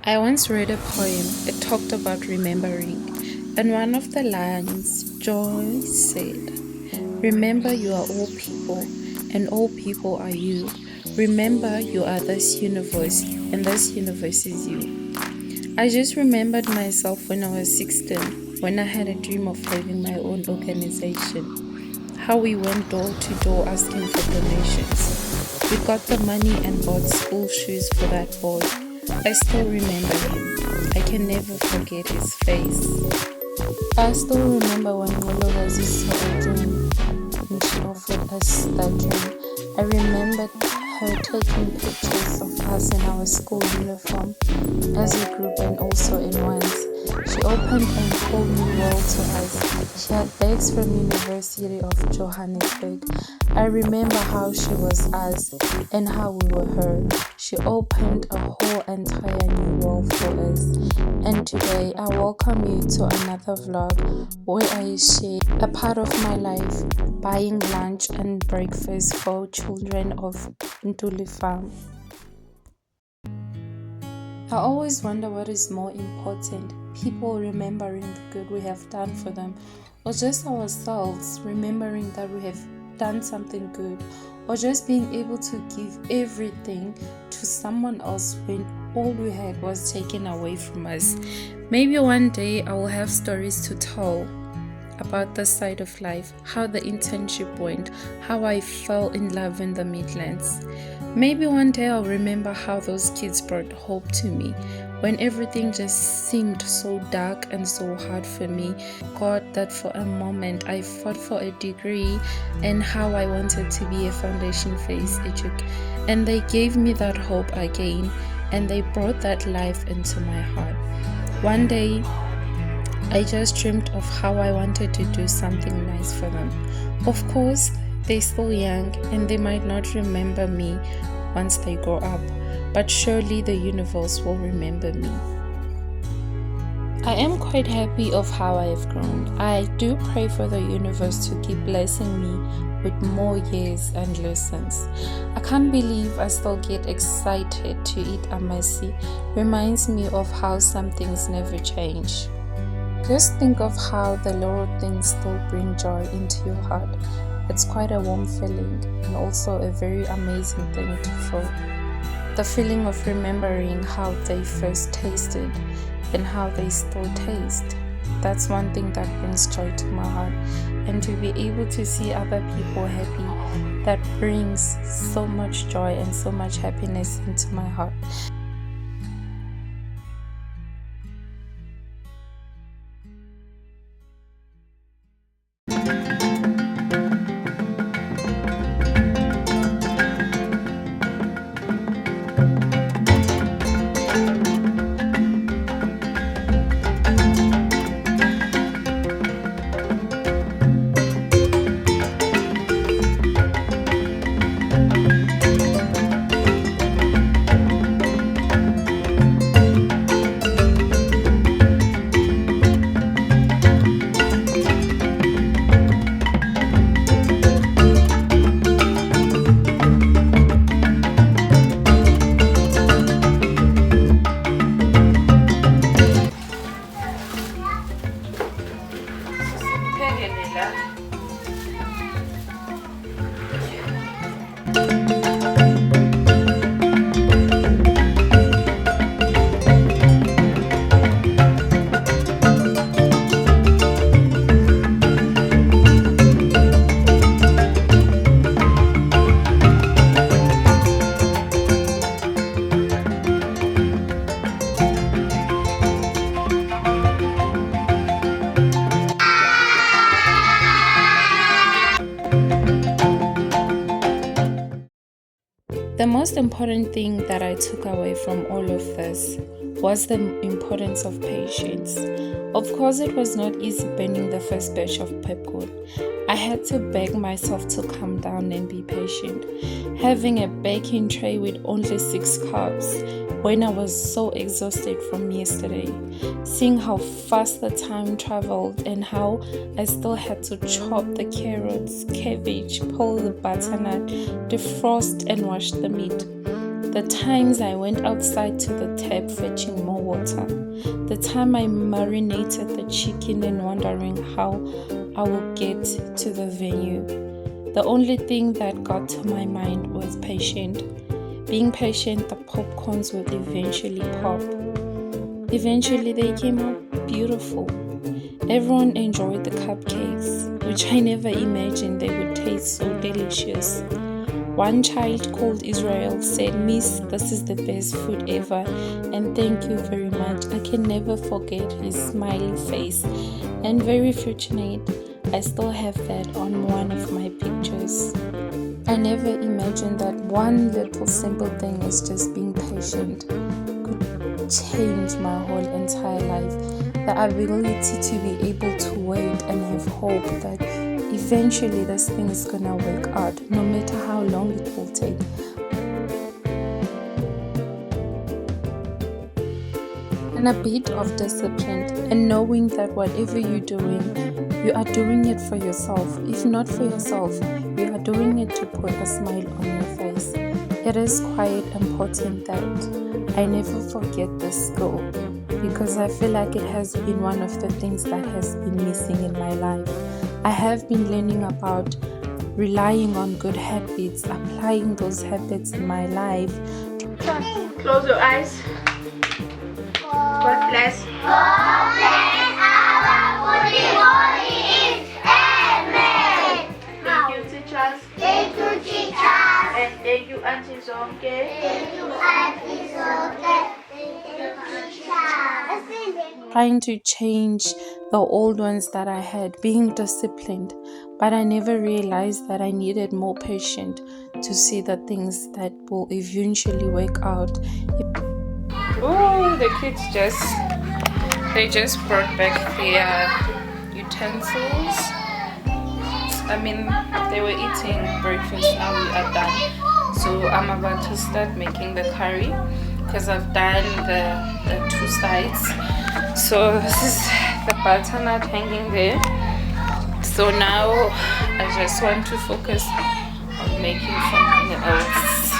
I once read a poem. It talked about remembering. And one of the lines, Joy said, "Remember you are all people, and all people are you. Remember you are this universe, and this universe is you." I just remembered myself when I was 16, when I had a dream of having my own organization. How we went door to door asking for donations. We got the money and bought school shoes for that boy. I still remember him. I can never forget his face. I still remember when Molo was a dream and she offered us that dream. I remembered her taking pictures of us in our school uniform as a group and also in ones. She opened a whole new world to us. She had bags from University of Johannesburg. I remember how she was us and how we were her. She opened a whole entire new world for us. And today I welcome you to another vlog where I share a part of my life, buying lunch and breakfast for children of Ntuli Farm. I always wonder what is more important, people remembering the good we have done for them, or just ourselves remembering that we have done something good, or just being able to give everything to someone else when all we had was taken away from us. Maybe one day I will have stories to tell about this side of life, how the internship went, how I fell in love in the Midlands. Maybe one day I'll remember how those kids brought hope to me when everything just seemed so dark and so hard for me. God, that for a moment I fought for a degree and how I wanted to be a foundation phase educator, and they gave me that hope again and they brought that life into my heart. One day I just dreamed of how I wanted to do something nice for them. Of course, they're still young and they might not remember me once they grow up, but surely the universe will remember me. I am quite happy of how I have grown. I do pray for the universe to keep blessing me with more years and lessons. I can't believe I still get excited to eat amasi. Reminds me of how some things never change. Just think of how the little things still bring joy into your heart. It's quite a warm feeling and also a very amazing thing to feel. The feeling of remembering how they first tasted and how they still taste. That's one thing that brings joy to my heart. And to be able to see other people happy, that brings so much joy and so much happiness into my heart. The most important thing that I took away from all of this was the importance of patience. Of course, it was not easy burning the first batch of popcorn. I had to beg myself to calm down and be patient. Having a baking tray with only 6 cups when I was so exhausted from yesterday. Seeing how fast the time traveled and how I still had to chop the carrots, cabbage, pull the butternut, defrost and wash the meat. The times I went outside to the tap fetching more water. The time I marinated the chicken and wondering how I will get to the venue. The only thing that got to my mind was patient. Being patient, the popcorns will eventually pop. Eventually they came out beautiful. Everyone enjoyed the cupcakes, which I never imagined they would taste so delicious. One child called Israel said, "Miss, this is the best food ever, and thank you very much." I can never forget his smiley face, and very fortunate, I still have that on one of my pictures. I never imagined that one little simple thing is just being patient could change my whole entire life. The ability to be able to wait and have hope that eventually this thing is gonna work out, no matter how long it will take. And a bit of discipline, and knowing that whatever you're doing, you are doing it for yourself. If not for yourself, you are doing it to put a smile on your face. It is quite important that I never forget this skill, because I feel like it has been one of the things that has been missing in my life. I have been learning about relying on good habits, applying those habits in my life. Close your eyes. God bless. God bless our holy Amen. Thank you, teachers. Thank you, teachers. And thank you, Auntie Zonke. Thank you, Auntie Zonke. Trying to change the old ones that I had, being disciplined, but I never realized that I needed more patience to see the things that will eventually work out. Oh, the kids just brought back their utensils. I mean, they were eating breakfast, now we are done. So I'm about to start making the curry, because I've done the two sides. So this is the butternut hanging there. So now I just want to focus on making something else.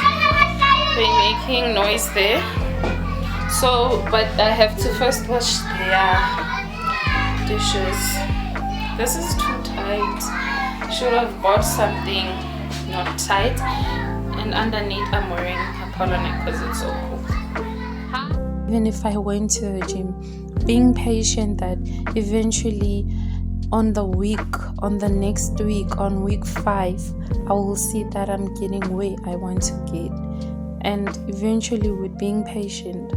They're making noise there. So, but I have to first wash their dishes. This is too tight. Should have bought something not tight. And underneath I'm wearing a turtleneck because it's so cold. Even if I went to the gym, being patient that eventually on the next week, on week 5, I will see that I'm getting where I want to get. And eventually with being patient.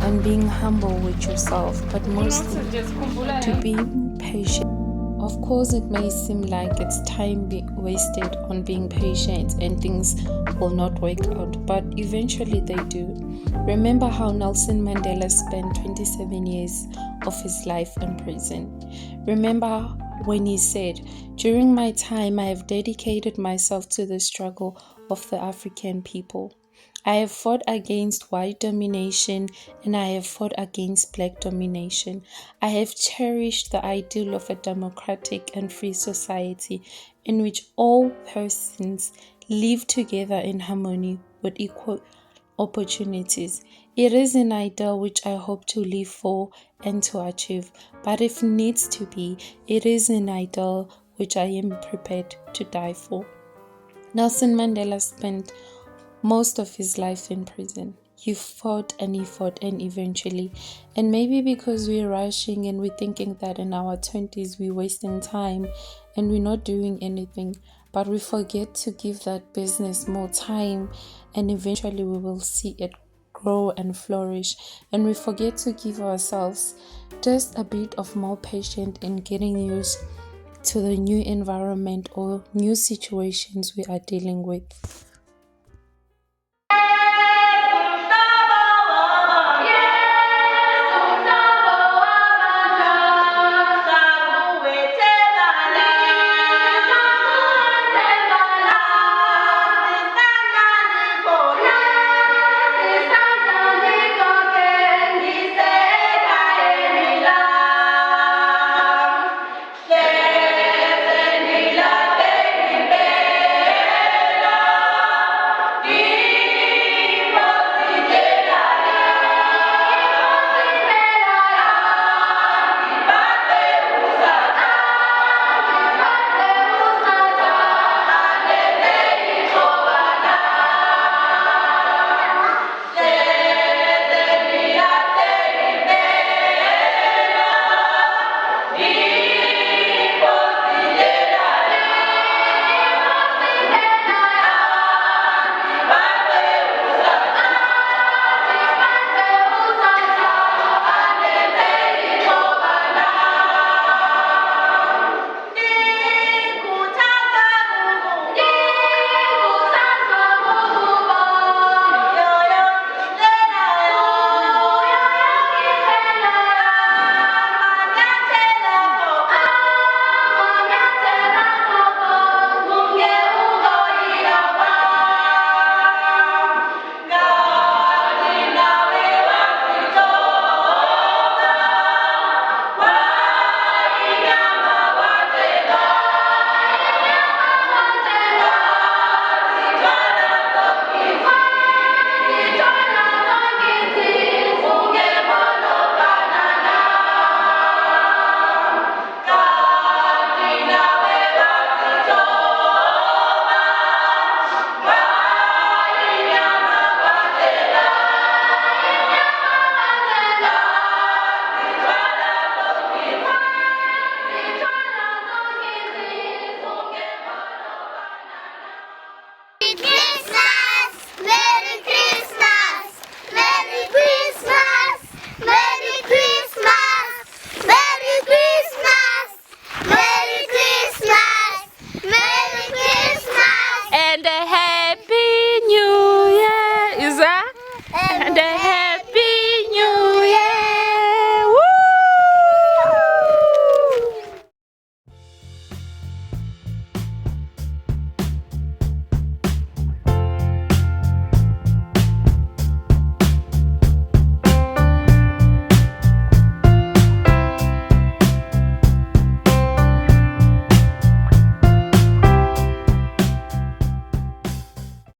And being humble with yourself, but mostly to be patient. Of course, it may seem like it's time wasted on being patient and things will not work out, but eventually they do. Remember how Nelson Mandela spent 27 years of his life in prison. Remember when he said, "During my time, I have dedicated myself to the struggle of the African people. I have fought against white domination and I have fought against black domination. I have cherished the ideal of a democratic and free society in which all persons live together in harmony with equal opportunities. It is an ideal which I hope to live for and to achieve, but if needs to be, it is an ideal which I am prepared to die for." Nelson Mandela spent most of his life in prison. He fought and eventually, and maybe because we're rushing and we're thinking that in our 20s we're wasting time and we're not doing anything, but we forget to give that business more time, and eventually we will see it grow and flourish. And we forget to give ourselves just a bit of more patience in getting used to the new environment or new situations we are dealing with.